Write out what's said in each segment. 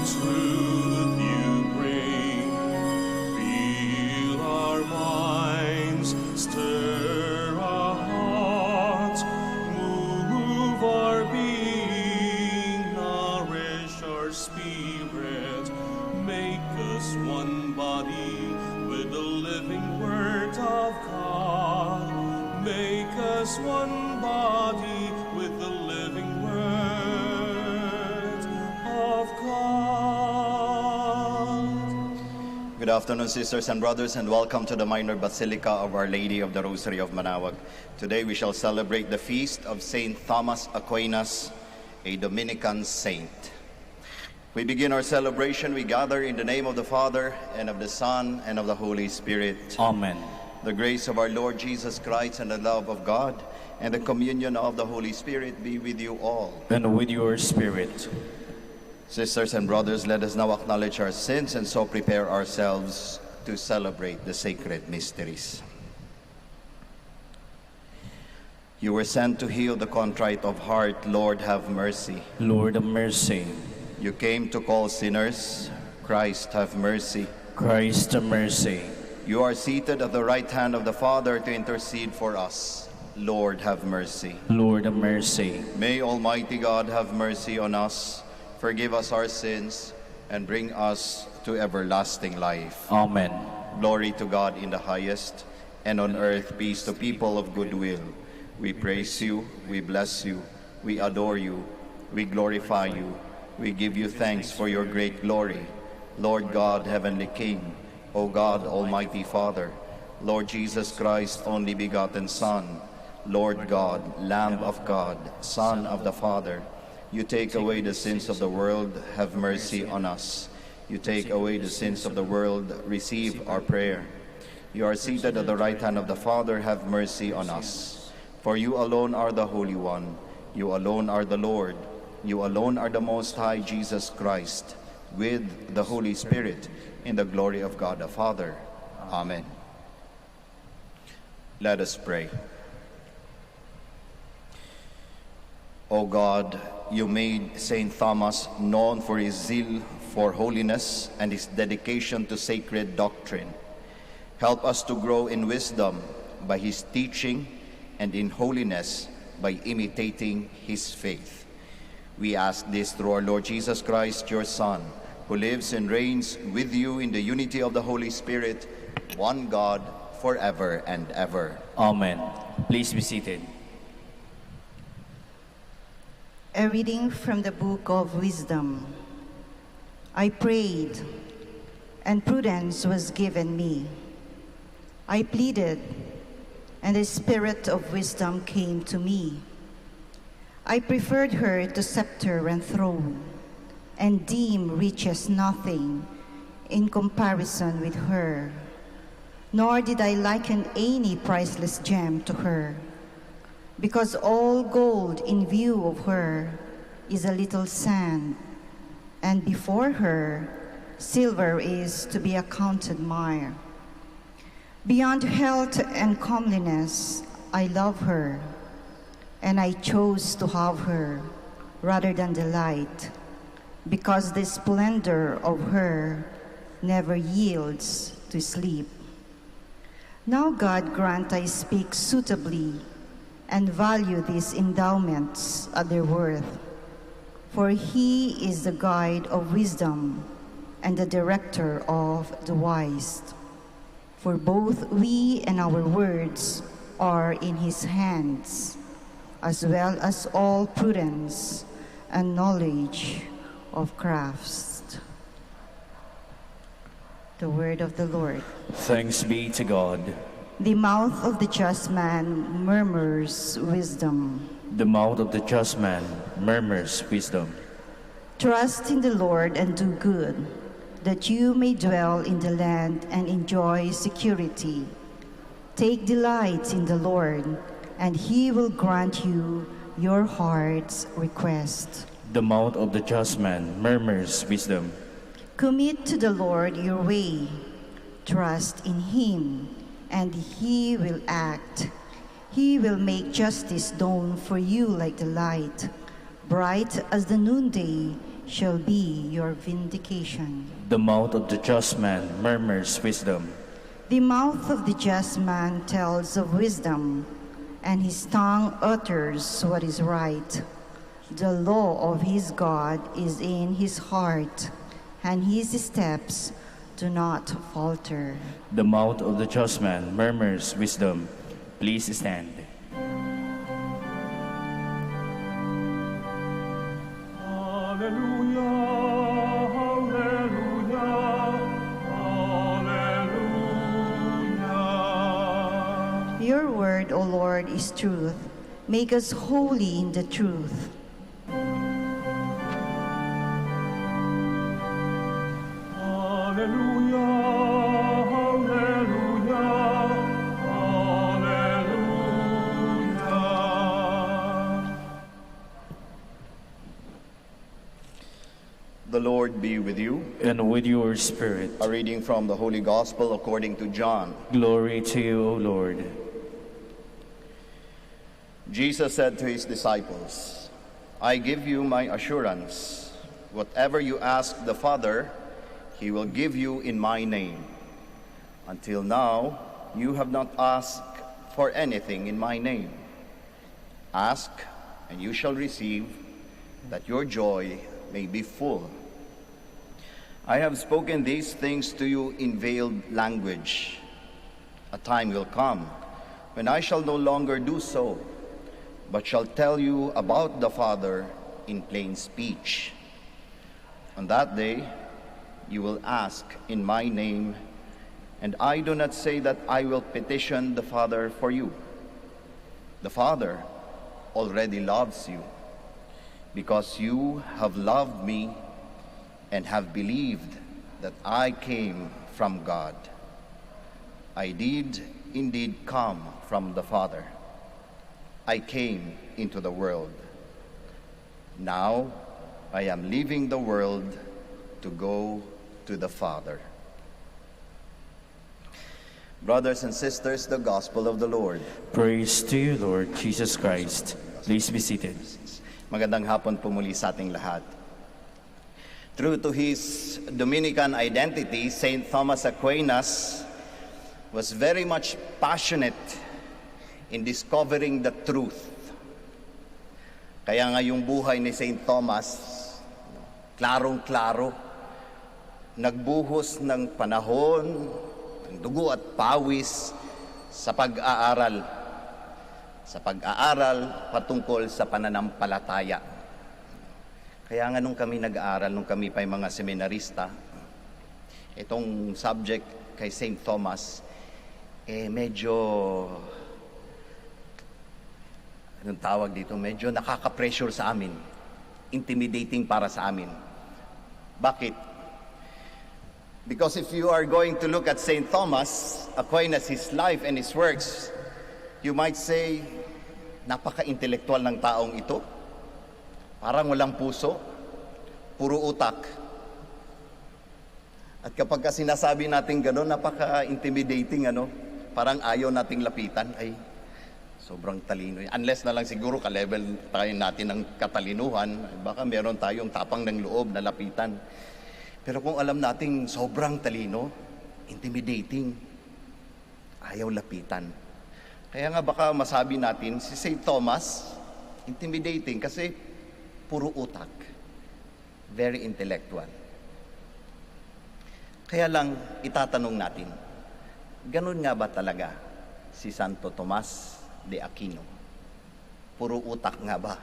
truth you bring. Fill our minds, stir our hearts, move our being, nourish our spirit, make us one body with the living Word of God. Make us one body with the living Word of God. Good afternoon, sisters and brothers, and welcome to the Minor Basilica of Our Lady of the Rosary of Manaoag. Today we shall celebrate the feast of Saint Thomas Aquinas, a Dominican saint. We begin our celebration. We gather in the name of the Father, and of the Son, and of the Holy Spirit. Amen. The grace of our Lord Jesus Christ and the love of God and the communion of the Holy Spirit be with you all. And with your spirit. Sisters and brothers, let us now acknowledge our sins and so prepare ourselves to celebrate the sacred mysteries. You were sent to heal the contrite of heart. Lord, have mercy. Lord, have mercy. You came to call sinners. Christ, have mercy. Christ, have mercy. You are seated at the right hand of the Father to intercede for us. Lord, have mercy. Lord, have mercy. May Almighty God have mercy on us, forgive us our sins, and bring us to everlasting life. Amen. Glory to God in the highest, and on earth peace to people of good will. We praise you, we bless you, we adore you, we glorify you, we give you thanks for your great glory. Lord God, Heavenly King, O God, Almighty Father, Lord Jesus Christ, only begotten Son, Lord God, Lamb of God, Son of the Father, you take away the sins of the world, have mercy on us. You take away the sins of the world, receive our prayer. You are seated at the right hand of the Father, have mercy on us. For you alone are the Holy One, you alone are the Lord, you alone are the Most High Jesus Christ, with the Holy Spirit, in the glory of God the Father. Amen. Let us pray. O God, you made Saint Thomas known for his zeal for holiness and his dedication to sacred doctrine. Help us to grow in wisdom by his teaching and in holiness by imitating his faith. We ask this through our Lord Jesus Christ, your Son, who lives and reigns with you in the unity of the Holy Spirit, one God, forever and ever. Amen. Please be seated. A reading from the Book of Wisdom. I prayed, and prudence was given me. I pleaded, and the spirit of wisdom came to me. I preferred her to scepter and throne, and deem riches nothing in comparison with her. Nor did I liken any priceless gem to her, because all gold in view of her is a little sand, and before her silver is to be accounted mire. Beyond health and comeliness, I love her, and I chose to have her rather than the light, because the splendor of her never yields to sleep. Now God grant I speak suitably and value these endowments at their worth, for he is the guide of wisdom and the director of the wise. For both we and our words are in his hands, as well as all prudence and knowledge of crafts. The word of the Lord. Thanks be to God. The mouth of the just man murmurs wisdom. The mouth of the just man murmurs wisdom. Trust in the Lord and do good, that you may dwell in the land and enjoy security. Take delight in the Lord, and he will grant you your heart's request. The mouth of the just man murmurs wisdom. Commit to the Lord your way. Trust in him, and he will act. He will make justice dawn for you like the light, bright as the noonday, shall be your vindication. The mouth of the just man murmurs wisdom. The mouth of the just man tells of wisdom, and his tongue utters what is right. The law of his God is in his heart, and his steps do not falter. The mouth of the just man murmurs wisdom. Please stand. Alleluia, alleluia, alleluia. Your word, O Lord, is truth. Make us holy in the truth. Alleluia, alleluia, alleluia. The Lord be with you. And with your spirit. A reading from the Holy Gospel according to John. Glory to you, O Lord. Jesus said to his disciples, I give you my assurance. Whatever you ask the Father, he will give you in my name. Until now, you have not asked for anything in my name. Ask, and you shall receive, that your joy may be full. I have spoken these things to you in veiled language. A time will come when I shall no longer do so, but shall tell you about the Father in plain speech. On that day, you will ask in my name, and I do not say that I will petition the Father for you. The Father already loves you, because you have loved me and have believed that I came from God. I did indeed come from the Father. I came into the world. Now I am leaving the world to go to the Father. Brothers and sisters, the Gospel of the Lord. Praise to you, Lord Jesus Christ. Please be seated. Magandang hapon po muli sa ating lahat. True to his Dominican identity, St. Thomas Aquinas was very much passionate in discovering the truth. Kaya nga yung buhay ni St. Thomas, klarong-klaro, nagbuhos ng panahon, ng dugo at pawis sa pag-aaral. Sa pag-aaral patungkol sa pananampalataya. Kaya nga nung kami nag-aaral, nung kami pa yung mga seminarista, itong subject kay St. Thomas, medyo, anong tawag dito, medyo nakaka-pressure sa amin. Intimidating para sa amin. Bakit? Because if you are going to look at St. Thomas Aquinas, his life and his works, you might say, napaka-intelektual ng taong ito. Parang walang puso, puro utak. At kapag sinasabi natin gano'n, napaka-intimidating, parang ayaw nating lapitan, ay sobrang talino. Unless na lang siguro ka-level tayo natin ng katalinuhan, baka meron tayong tapang ng loob na lapitan. Pero kung alam nating sobrang talino, intimidating, ayaw lapitan. Kaya nga baka masabi natin, si St. Thomas, intimidating kasi puro utak. Very intellectual. Kaya lang itatanong natin, ganun nga ba talaga si Santo Tomas de Aquino? Puro utak nga ba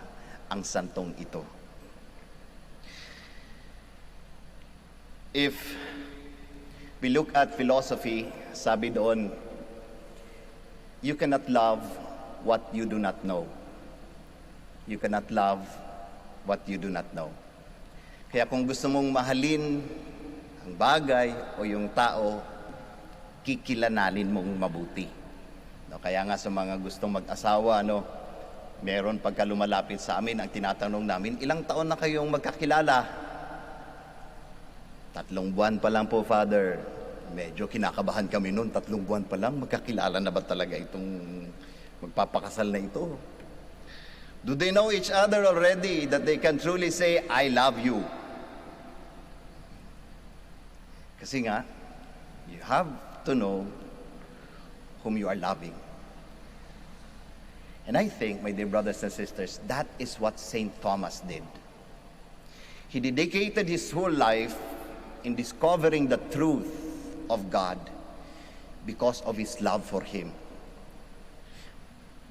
ang santong ito? If we look at philosophy, sabi doon, you cannot love what you do not know. You cannot love what you do not know. Kaya kung gusto mong mahalin ang bagay o yung tao, kikilanalin mong mabuti. Kaya nga sa mga gustong mag-asawa, meron pagka lumalapit sa amin, ang tinatanong namin, ilang taon na kayong magkakilala? 3 buwan pa lang po, Father. Medyo kinakabahan kami noon, 3 buwan pa lang, magkakilala na ba talaga itong magpapakasal na ito? Do they know each other already that they can truly say, I love you? Kasi nga, you have to know whom you are loving. And I think, my dear brothers and sisters, that is what St. Thomas did. He dedicated his whole life in discovering the truth of God because of his love for Him.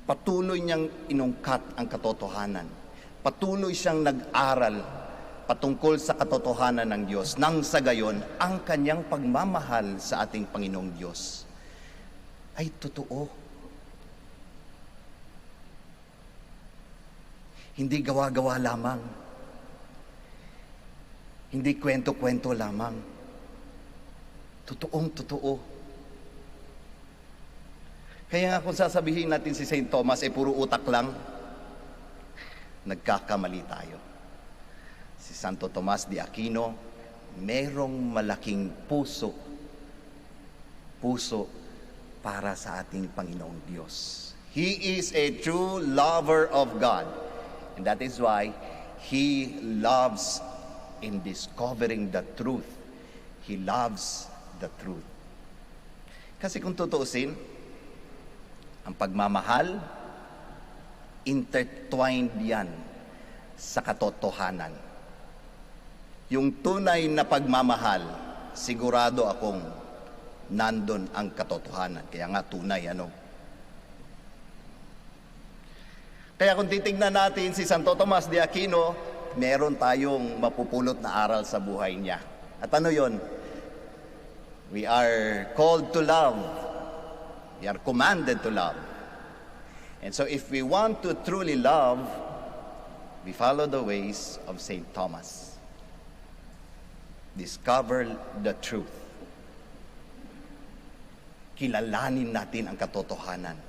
Patuloy niyang inungkat ang katotohanan. Patuloy siyang nag-aral patungkol sa katotohanan ng Diyos. Nang sa gayon, ang kanyang pagmamahal sa ating Panginoong Diyos ay totoo. Hindi gawa-gawa lamang. Hindi kwento-kwento lamang. Totoong totoo. Kaya nga kung sasabihin natin si St. Thomas ay puro utak lang, nagkakamali tayo. Si Santo Tomas de Aquino, merong malaking puso para sa ating Panginoong Diyos. He is a true lover of God. And that is why He loves in discovering the truth. He loves the truth. Kasi kung tutuusin, ang pagmamahal, intertwined yan sa katotohanan. Yung tunay na pagmamahal, sigurado akong nandun ang katotohanan. Kaya nga tunay, Kaya kung titignan natin si Santo Tomas de Aquino, meron tayong mapupulot na aral sa buhay niya. At ano yon? We are called to love. We are commanded to love. And so if we want to truly love, we follow the ways of St. Thomas. Discover the truth. Kilalanin natin ang katotohanan.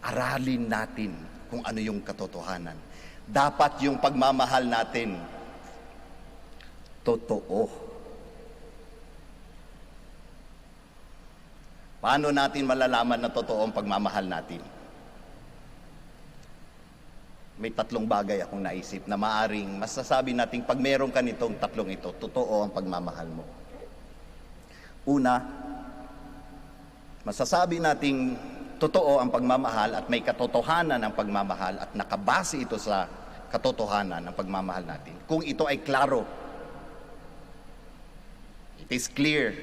Aralin natin kung ano yung katotohanan. Dapat yung pagmamahal natin totoo. Paano natin malalaman na totoo ang pagmamahal natin? May tatlong bagay akong naisip na maaring masasabi natin pag meron ka nitong tatlong ito, totoo ang pagmamahal mo. Una, masasabi nating totoo ang pagmamahal at may katotohanan ang pagmamahal at nakabase ito sa katotohanan ng pagmamahal natin. Kung ito ay klaro, it is clear,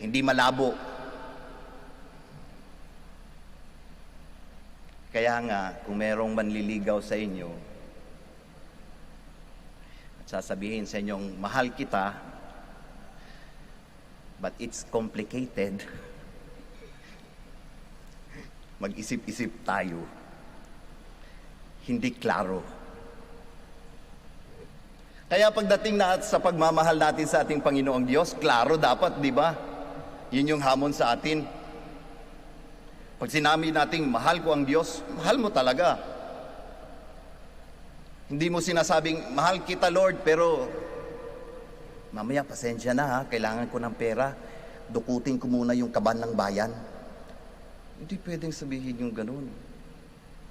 hindi malabo. Kaya nga, kung merong manliligaw sa inyo at sasabihin sa inyong, mahal kita, but it's complicated, mag-isip-isip tayo, hindi klaro. Kaya pagdating na sa pagmamahal natin sa ating Panginoong Diyos, klaro dapat, di ba? Yun yung hamon sa atin. Pag sinabi nating, mahal ko ang Diyos, mahal mo talaga. Hindi mo sinasabing, mahal kita Lord, pero mamaya pasensya na ha, kailangan ko ng pera, dukutin ko muna yung kaban ng bayan. Hindi pwedeng sabihin yung ganun.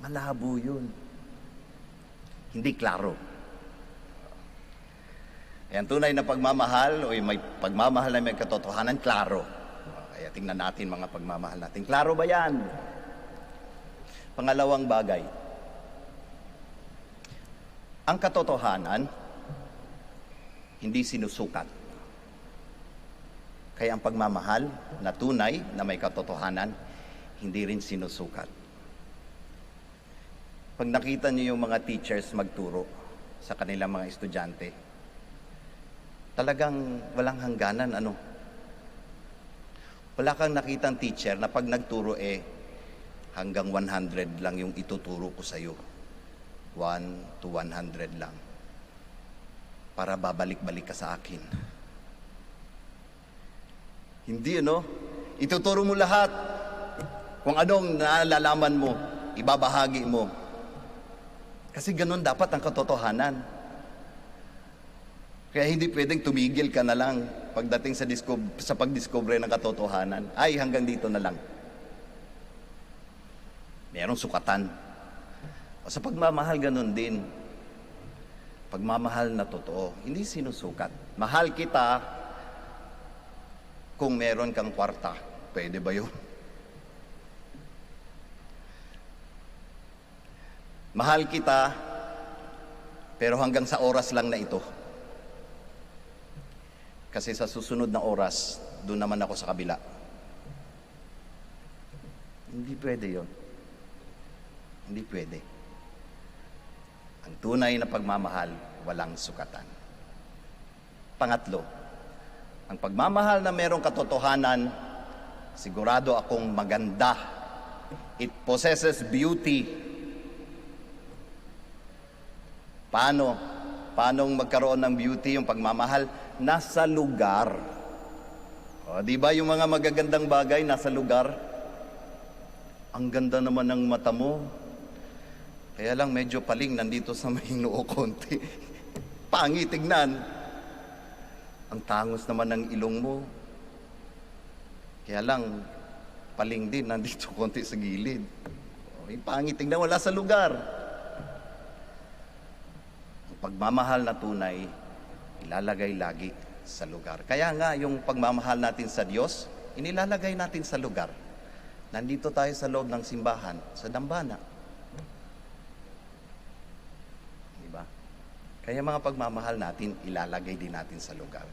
Malabo yun. Hindi klaro. Ayan, tunay na pagmamahal, o may pagmamahal na may katotohanan, klaro. Kaya tingnan natin mga pagmamahal natin. Klaro ba yan? Pangalawang bagay. Ang katotohanan, hindi sinusukat. Kaya ang pagmamahal na tunay na may katotohanan, hindi rin sinusukat. Pag nakita niyo yung mga teachers magturo sa kanilang mga estudyante, talagang walang hangganan, Wala kang nakitang teacher na pag nagturo hanggang 100 lang yung ituturo ko sa'yo. 1 to 100 lang. Para babalik-balik ka sa akin. Hindi, Ituturo mo lahat. Kung anong nalalaman mo, ibabahagi mo. Kasi ganun dapat ang katotohanan. Kaya hindi pwedeng tumigil ka na lang pagdating sa pagdiscover ng katotohanan. Ay, hanggang dito na lang. Merong sukatan. O sa pagmamahal, ganun din. Pagmamahal na totoo, hindi sinusukat. Mahal kita, kung meron kang kwarta. Pwede ba yun? Mahal kita, pero hanggang sa oras lang na ito. Kasi sa susunod na oras, doon naman ako sa kabila. Hindi pwede yun. Hindi pwede. Ang tunay na pagmamahal, walang sukatan. Pangatlo, ang pagmamahal na merong katotohanan, sigurado akong maganda. It possesses beauty. Paano magkaroon ng beauty yung pagmamahal? Nasa lugar. O, di ba yung mga magagandang bagay nasa lugar? Ang ganda naman ng mata mo. Kaya lang medyo paling nandito sa may noo konti. Pangit tignan. Ang tangos naman ng ilong mo. Kaya lang paling din nandito konti sa gilid. O, pangit tignan, wala sa lugar. Pagmamahal na tunay, ilalagay lagi sa lugar. Kaya nga, yung pagmamahal natin sa Diyos, inilalagay natin sa lugar. Nandito tayo sa loob ng simbahan, sa dambana. Diba? Kaya mga pagmamahal natin, ilalagay din natin sa lugar.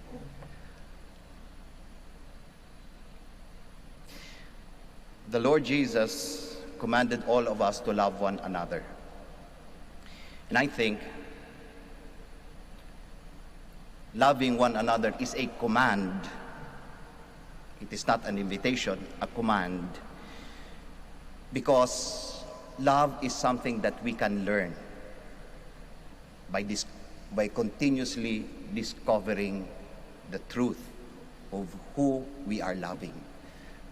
The Lord Jesus commanded all of us to love one another. And I think loving one another is a command. It is not an invitation, a command. Because love is something that we can learn by continuously discovering the truth of who we are loving.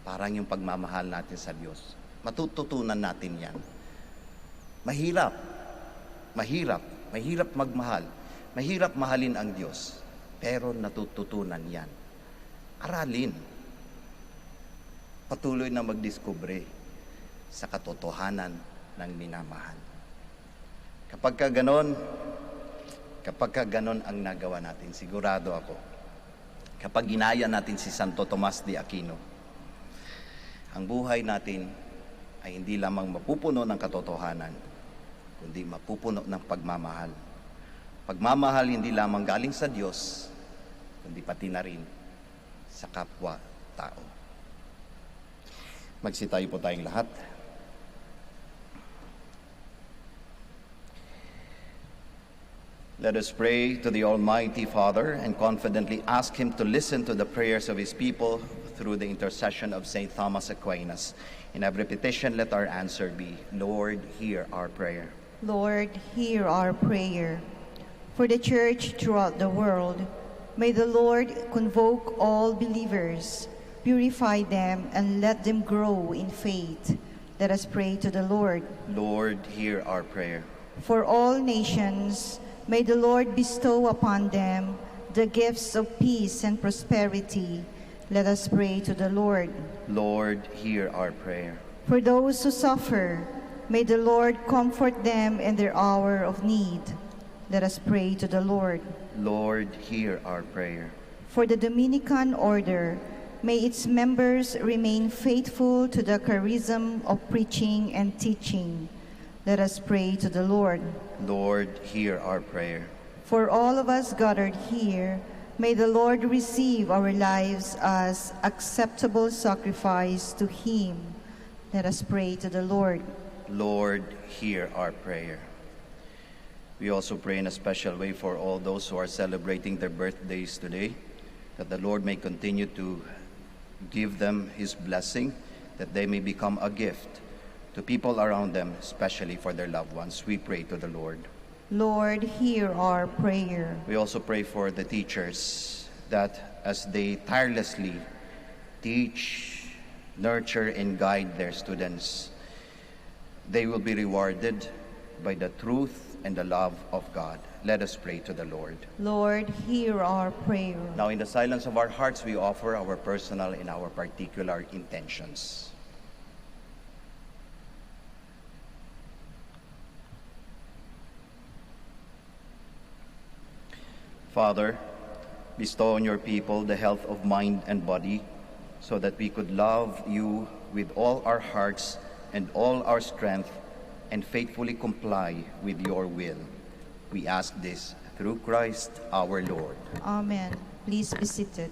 Parang yung pagmamahal natin sa Diyos. Matututunan natin yan. Mahirap magmahal. Mahirap mahalin ang Diyos. Pero natututunan yan. Aralin. Patuloy na magdiskubre sa katotohanan ng minamahal. Kapag ka ganon ang nagawa natin, sigurado ako, kapag ginaya natin si Santo Tomas de Aquino, ang buhay natin ay hindi lamang mapupuno ng katotohanan, kundi mapupuno ng pagmamahal. Pagmamahal hindi lamang galing sa Diyos, kundi pati na rin sa kapwa-tao. Magsitayo po tayong lahat. Let us pray to the Almighty Father and confidently ask Him to listen to the prayers of His people through the intercession of St. Thomas Aquinas. In every petition, let our answer be, Lord, hear our prayer. Lord, hear our prayer. For the Church throughout the world, may the Lord convoke all believers, purify them, and let them grow in faith. Let us pray to the Lord. Lord, hear our prayer. For all nations, may the Lord bestow upon them the gifts of peace and prosperity. Let us pray to the Lord. Lord, hear our prayer. For those who suffer, may the Lord comfort them in their hour of need. Let us pray to the Lord. Lord, hear our prayer. For the Dominican order, may its members remain faithful to the charism of preaching and teaching. Let us pray to the Lord. Lord, hear our prayer. For all of us gathered here, may the Lord receive our lives as acceptable sacrifice to Him. Let us pray to the Lord. Lord, hear our prayer. We also pray in a special way for all those who are celebrating their birthdays today, that the Lord may continue to give them His blessing, that they may become a gift to people around them, especially for their loved ones. We pray to the Lord. Lord, hear our prayer. We also pray for the teachers, that as they tirelessly teach, nurture, and guide their students, they will be rewarded by the truth and the love of God. Let us pray to the Lord. Lord, hear our prayer. Now, in the silence of our hearts, we offer our personal and our particular intentions. Father, bestow on your people the health of mind and body, so that we could love you with all our hearts and all our strength and faithfully comply with your will. We ask this through Christ our Lord. Amen. Please be seated.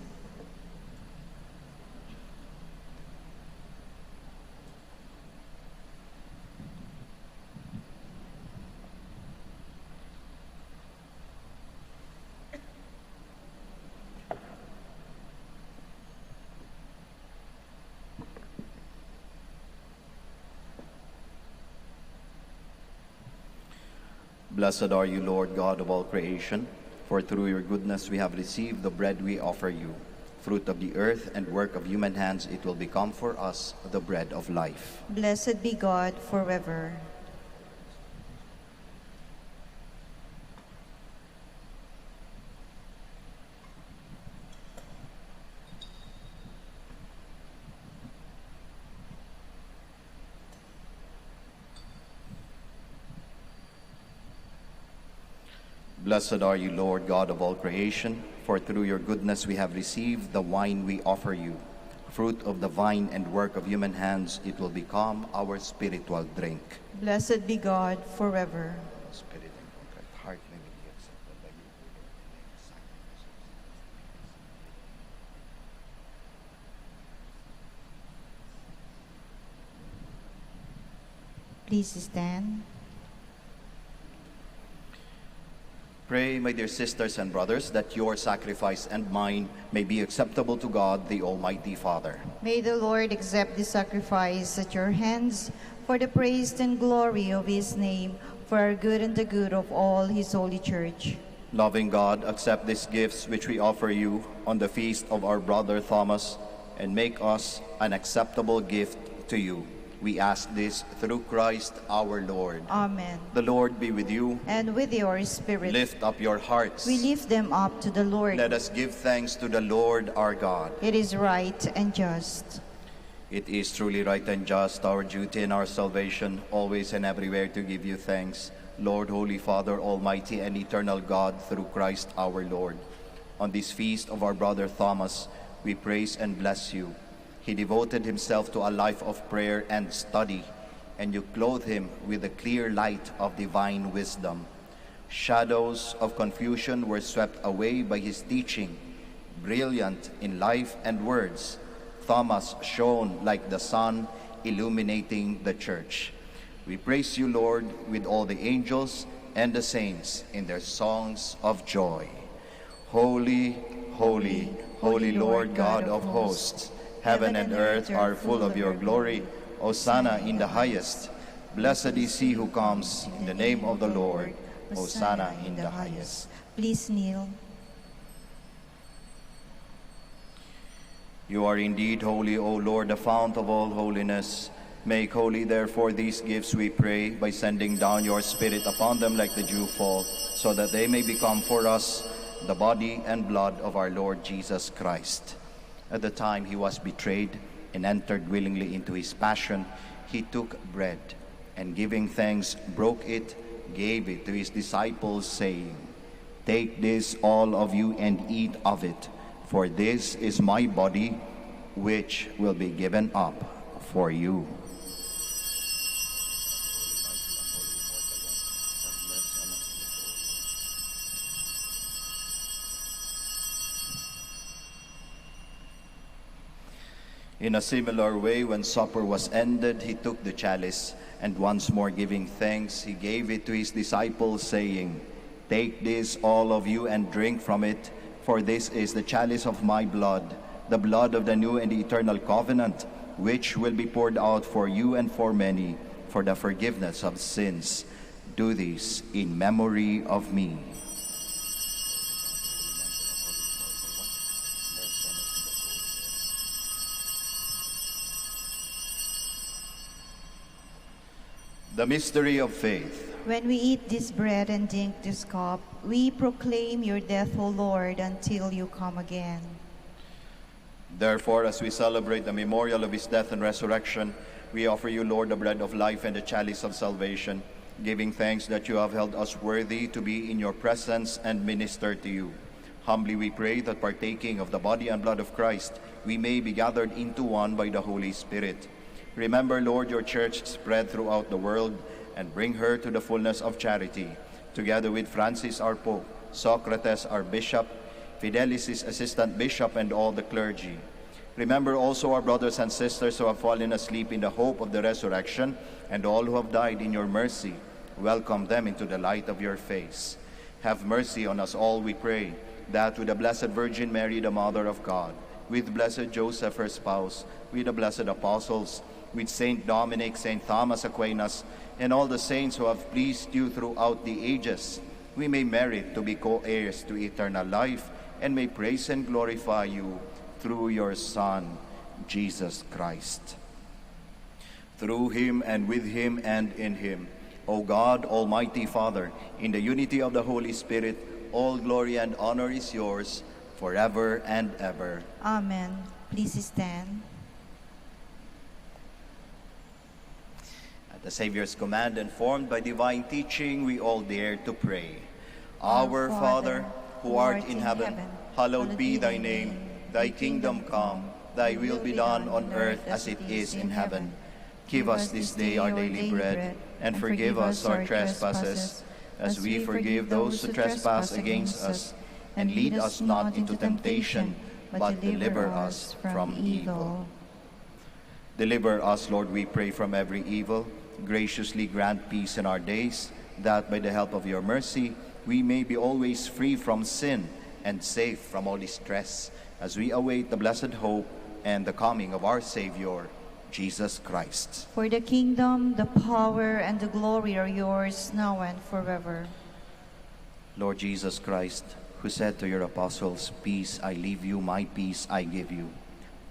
Blessed are you, Lord God of all creation, for through your goodness we have received the bread we offer you. Fruit of the earth and work of human hands, it will become for us the bread of life. Blessed be God forever. Blessed are you, Lord God of all creation, for through your goodness we have received the wine we offer you. Fruit of the vine and work of human hands, it will become our spiritual drink. Blessed be God forever. Spirit and contrite heart may be accepted by you, O Lord, and may the sacrifice of Please stand. Pray, my dear sisters and brothers, that your sacrifice and mine may be acceptable to God, the Almighty Father. May the Lord accept the sacrifice at your hands for the praise and glory of his name, for our good and the good of all his holy church. Loving God, accept these gifts which we offer you on the feast of our brother Thomas, and make us an acceptable gift to you. We ask this through Christ our Lord. Amen. The Lord be with you. And with your spirit. Lift up your hearts. We lift them up to the Lord. Let us give thanks to the Lord our God. It is right and just. It is truly right and just, our duty and our salvation, always and everywhere to give you thanks, Lord, Holy Father, Almighty and eternal God, through Christ our Lord. On this feast of our brother Thomas, we praise and bless you. He devoted himself to a life of prayer and study, and you clothe him with the clear light of divine wisdom. Shadows of confusion were swept away by his teaching. Brilliant in life and words, Thomas shone like the sun, illuminating the church. We praise you, Lord, with all the angels and the saints in their songs of joy. Holy, holy, holy Lord God of hosts, heaven and earth are full of your glory. Hosanna in the highest. Blessed is he who comes in the name of the Lord. Hosanna in the highest. Please kneel. You are indeed holy, O Lord, the fount of all holiness. Make holy, therefore, these gifts, we pray, by sending down your Spirit upon them like the dewfall, so that they may become for us the body and blood of our Lord Jesus Christ. At the time he was betrayed and entered willingly into his passion, he took bread, and giving thanks, broke it, gave it to his disciples, saying, "Take this, all of you, and eat of it, for this is my body, which will be given up for you." In a similar way, when supper was ended, he took the chalice, and once more giving thanks, he gave it to his disciples, saying, "Take this, all of you, and drink from it, for this is the chalice of my blood, the blood of the new and eternal covenant, which will be poured out for you and for many, for the forgiveness of sins. Do this in memory of me." The mystery of faith. When we eat this bread and drink this cup, we proclaim your death, O Lord, until you come again. Therefore, as we celebrate the memorial of his death and resurrection, we offer you, Lord, the bread of life and the chalice of salvation, giving thanks that you have held us worthy to be in your presence and minister to you. Humbly we pray that partaking of the body and blood of Christ, we may be gathered into one by the Holy Spirit. Remember, Lord, your church spread throughout the world and bring her to the fullness of charity, together with Francis our Pope, Socrates our Bishop, Fidelis his Assistant Bishop, and all the clergy. Remember also our brothers and sisters who have fallen asleep in the hope of the resurrection, and all who have died in your mercy. Welcome them into the light of your face. Have mercy on us all, we pray, that with the Blessed Virgin Mary, the Mother of God, with Blessed Joseph, her spouse, with the blessed apostles, with Saint Dominic, Saint Thomas Aquinas, and all the saints who have pleased you throughout the ages, we may merit to be co-heirs to eternal life, and may praise and glorify you through your Son, Jesus Christ. Through him, and with him, and in him, O God, Almighty Father, in the unity of the Holy Spirit, all glory and honor is yours, forever and ever. Amen. Please stand. At the Savior's command and formed by divine teaching, we all dare to pray. Our Father, who art in heaven, hallowed be thy name. Thy kingdom come, thy will be done on earth as it is in heaven. Give us this day our daily bread, and forgive us our trespasses, as we forgive those who trespass against us. And lead us not into temptation, but deliver us from evil. Deliver us, Lord, we pray, from every evil. Graciously grant peace in our days, that by the help of your mercy, we may be always free from sin and safe from all distress, as we await the blessed hope and the coming of our Savior, Jesus Christ. For the kingdom, the power, and the glory are yours, now and forever. Lord Jesus Christ, who said to your apostles, "Peace I leave you, my peace I give you,"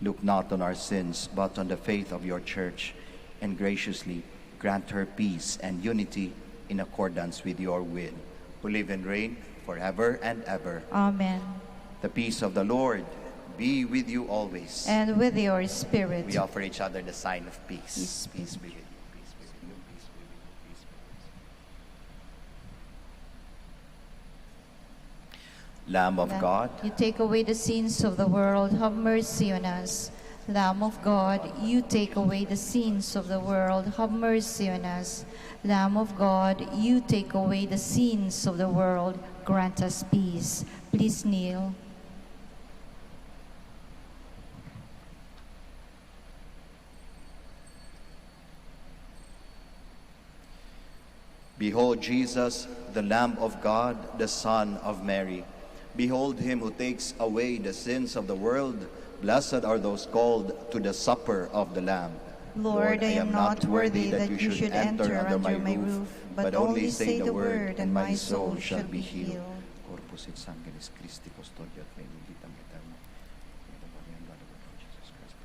look not on our sins, but on the faith of your church, and graciously grant her peace and unity in accordance with your will, who live and reign forever and ever. Amen. The peace of the Lord be with you always. And with your spirit. We offer each other the sign of peace. Peace. Peace be with you. Peace be with you. Peace be with you. Peace be with you. Lamb of God, you take away the sins of the world, have mercy on us. Lamb of God, you take away the sins of the world, have mercy on us. Lamb of God, you take away the sins of the world, grant us peace. Please kneel. behold Jesus, the Lamb of God, the Son of Mary. Behold him who takes away the sins of the world. Blessed are those called to the supper of the Lamb. Lord, I am not worthy that you should enter under my roof, but only say the word, and my soul shall be healed. Corpus et Sanguinis Christi Custodia et Benedictam Aeternam. In the body and blood of our Lord Jesus Christ.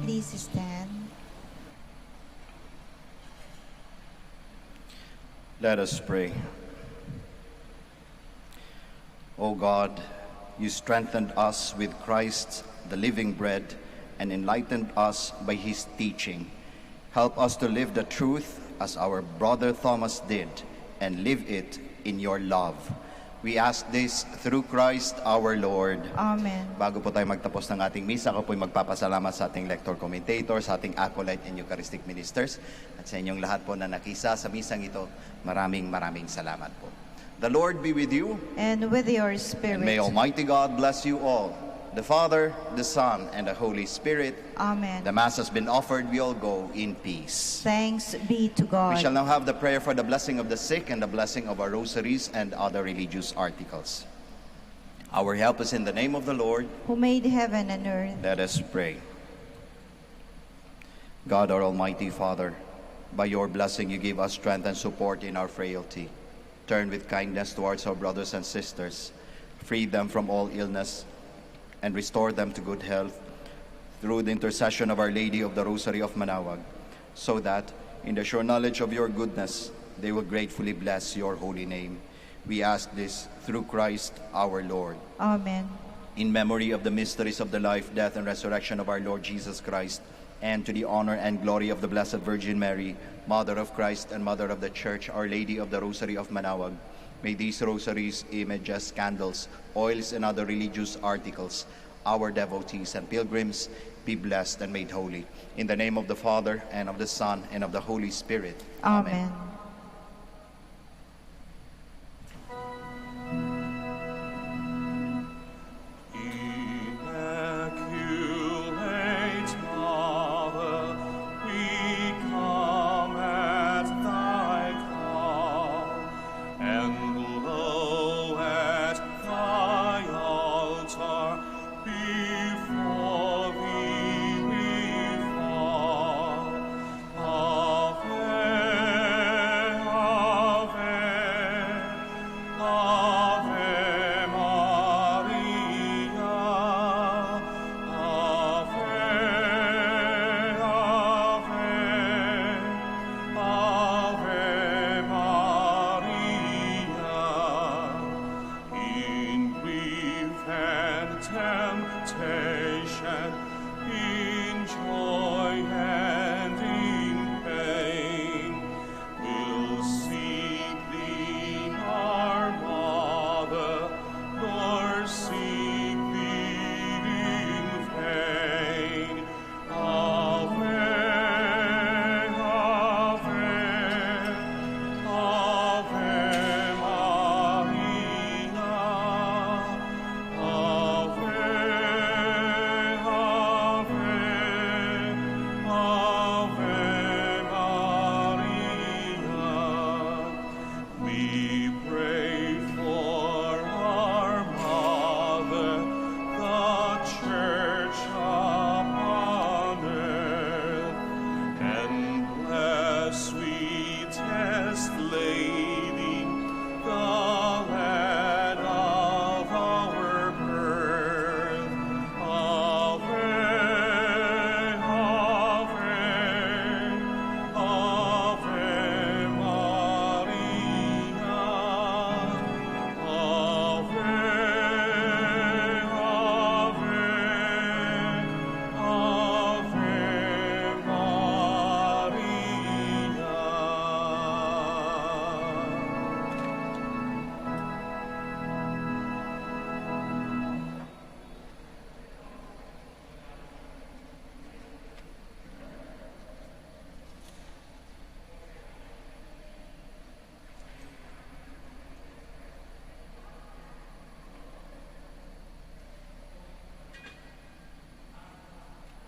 Please stand. Let us pray. O God, you strengthened us with Christ, the living bread, and enlightened us by his teaching. Help us to live the truth as our brother Thomas did, and live it in your love. We ask this through Christ our Lord. Amen. Bago po tayo magtapos ng ating misa, ako po'y magpapasalamat sa ating lector commentator, sa ating acolyte and Eucharistic ministers, at sa inyong lahat po na nakisa sa misang ito. Maraming salamat po. The Lord be with you. And with your spirit. And may Almighty God bless you all, the Father, the Son, and the Holy Spirit. Amen. The Mass has been offered. We all go in peace. Thanks be to God. We shall now have the prayer for the blessing of the sick and the blessing of our rosaries and other religious articles. Our help is in the name of the Lord, who made heaven and earth. Let us pray. God, our Almighty Father, by your blessing you give us strength and support in our frailty. Turn with kindness towards our brothers and sisters, free them from all illness, and restore them to good health through the intercession of Our Lady of the Rosary of Manaoag, so that, in the sure knowledge of your goodness, they will gratefully bless your holy name. We ask this through Christ our Lord. Amen. In memory of the mysteries of the life, death, and resurrection of our Lord Jesus Christ, and to the honor and glory of the Blessed Virgin Mary, Mother of Christ and Mother of the Church, Our Lady of the Rosary of Manaoag, may these rosaries, images, candles, oils, and other religious articles, our devotees and pilgrims, be blessed and made holy. In the name of the Father, and of the Son, and of the Holy Spirit. Amen.